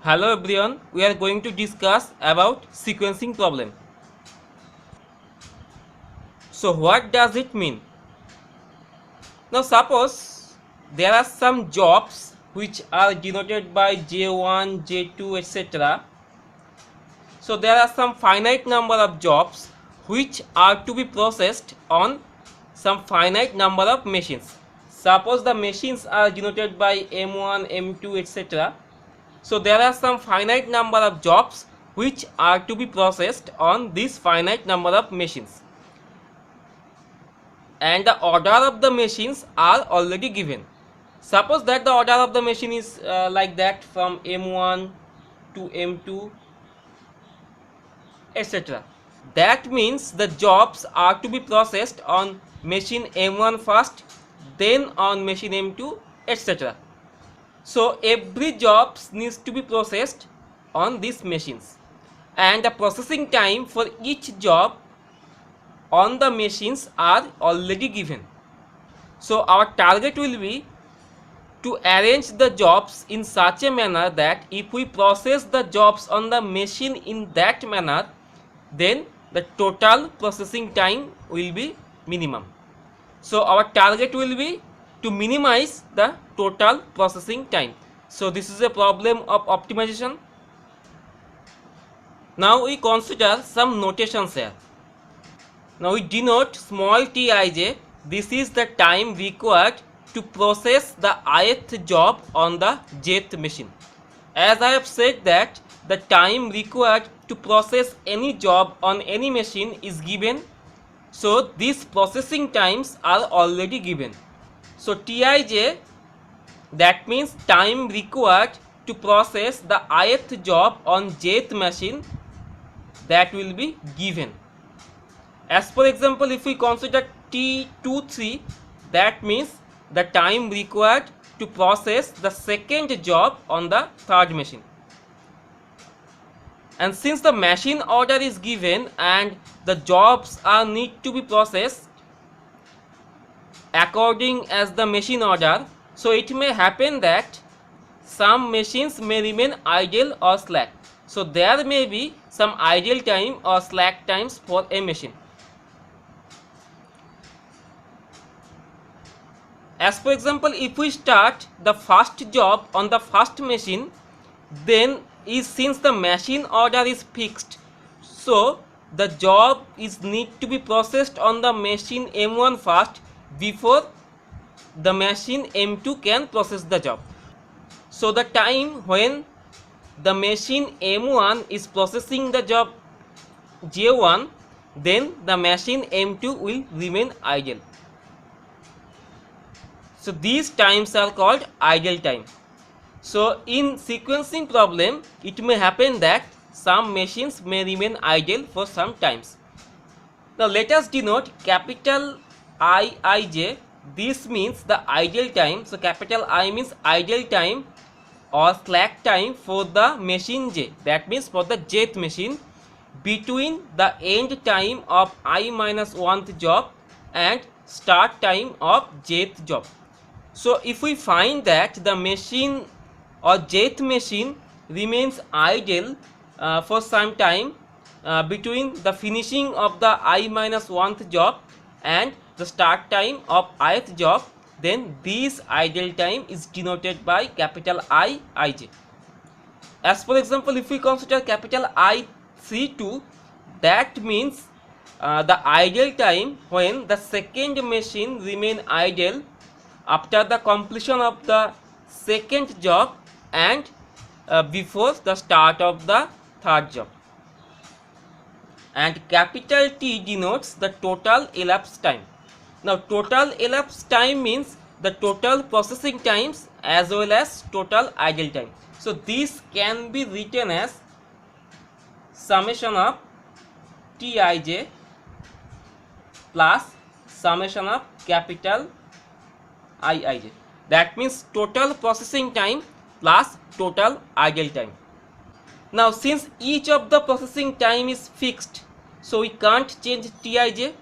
Hello everyone, we are going to discuss about sequencing problem. So what does it mean? Now suppose there are some jobs which are denoted by J1, J2, etc. So there are some finite number of jobs which are to be processed on some finite number of machines. Suppose the machines are denoted by M1, M2, etc. So there are some finite number of jobs which are to be processed on this finite number of machines, and the order of the machines are already given. Suppose that the order of the machine is like that, from M1 to M2, etc. That means the jobs are to be processed on machine M1 first, then on machine M2, etc. So every job needs to be processed on these machines, and the processing time for each job on the machines are already given. So our target will be to arrange the jobs in such a manner that if we process the jobs on the machine in that manner, then the total processing time will be minimum. So our target will be to minimize the total processing time. So this is a problem of optimization. Now we consider some notations here. Now we denote small tij. This is the time required to process the ith job on the jth machine. As I have said that the time required to process any job on any machine is given, so these processing times are already given. So Tij, that means time required to process the ith job on jth machine, that will be given. As for example, if we consider T23, that means the time required to process the second job on the third machine. And since the machine order is given and the jobs are need to be processed according as the machine order, so it may happen that some machines may remain idle or slack. So there may be some idle time or slack times for a machine. As for example, if we start the first job on the first machine, then since the machine order is fixed, so the job is need to be processed on the machine M1 first before the machine M2 can process the job. So the time when the machine M1 is processing the job J1, then the machine M2 will remain idle. So these times are called idle time. So in sequencing problem, it may happen that some machines may remain idle for some times. Now let us denote capital Iij. This means the idle time. So capital I means idle time or slack time for the machine J. That means for the jth machine between the end time of I minus 1th job and start time of jth job. So if we find that the machine or jth machine remains idle for some time between the finishing of the I minus 1th job and the start time of ith job, then this idle time is denoted by capital Iij. As for example, if we consider capital IC2, that means the idle time when the second machine remain idle after the completion of the second job and before the start of the third job. And capital T denotes the total elapsed time. Now total elapsed time means the total processing times as well as total idle time. So this can be written as summation of Tij plus summation of capital Iij. That means total processing time plus total idle time. Now since each of the processing time is fixed, so we can't change Tij.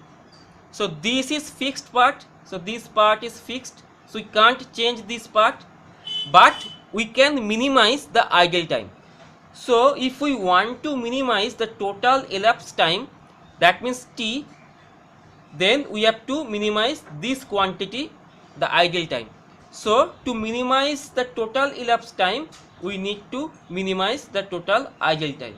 So this is fixed part, so this part is fixed, so we can't change this part, but we can minimize the idle time. So if we want to minimize the total elapsed time, that means t, then we have to minimize this quantity, the idle time. So to minimize the total elapsed time, we need to minimize the total idle time.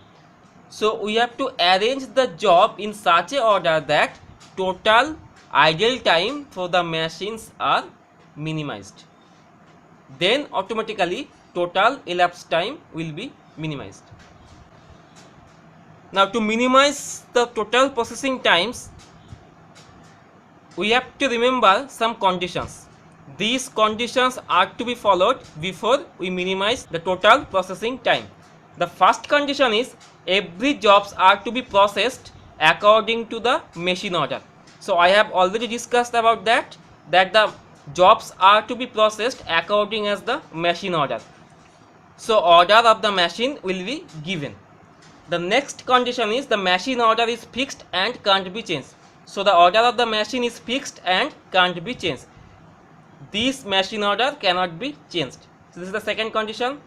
So we have to arrange the job in such a order that total idle time for the machines are minimized. Then automatically total elapsed time will be minimized. Now to minimize the total processing times, we have to remember some conditions. These conditions are to be followed before we minimize the total processing time. The first condition is every jobs are to be processed according to the machine order. So I have already discussed about that the jobs are to be processed according as the machine order. So order of the machine will be given. The next condition is the machine order is fixed and can't be changed. So the order of the machine is fixed and can't be changed. This machine order cannot be changed. So this is the second condition.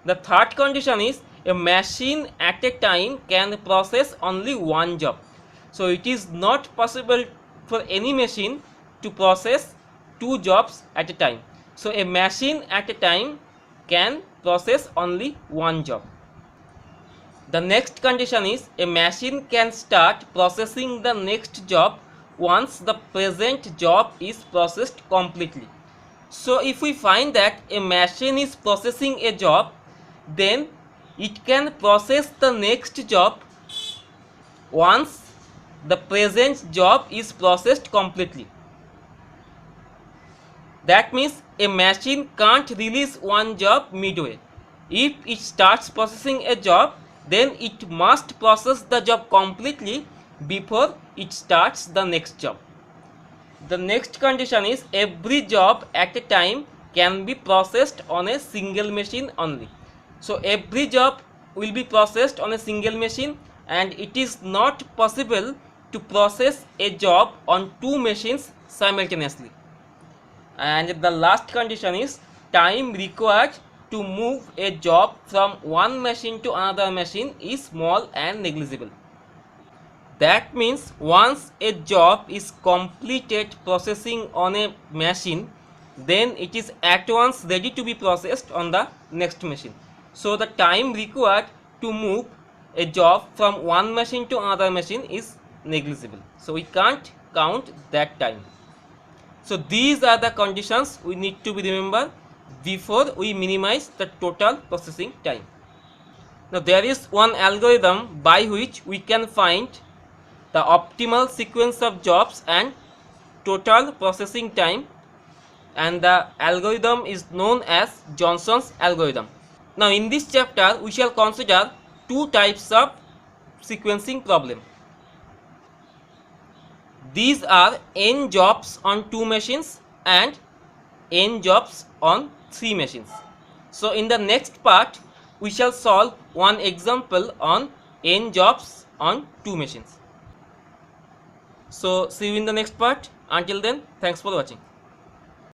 The third condition is a machine at a time can process only one job. So it is not possible for any machine to process two jobs at a time. So a machine at a time can process only one job. The next condition is a machine can start processing the next job once the present job is processed completely. So if we find that a machine is processing a job, then it can process the next job once the present job is processed completely. That means a machine can't release one job midway. If it starts processing a job, then it must process the job completely before it starts the next job. The next condition is every job at a time can be processed on a single machine only. So every job will be processed on a single machine, and it is not possible to process a job on two machines simultaneously. And the last condition is time required to move a job from one machine to another machine is small and negligible. That means once a job is completed processing on a machine, then it is at once ready to be processed on the next machine. So the time required to move a job from one machine to another machine is negligible. So we can't count that time. So these are the conditions we need to be remember before we minimize the total processing time. Now there is one algorithm by which we can find the optimal sequence of jobs and total processing time, and the algorithm is known as Johnson's algorithm. Now in this chapter we shall consider two types of sequencing problem. These are n jobs on two machines and n jobs on three machines. So in the next part we shall solve one example on n jobs on two machines. So see you in the next part. Until then, thanks for watching.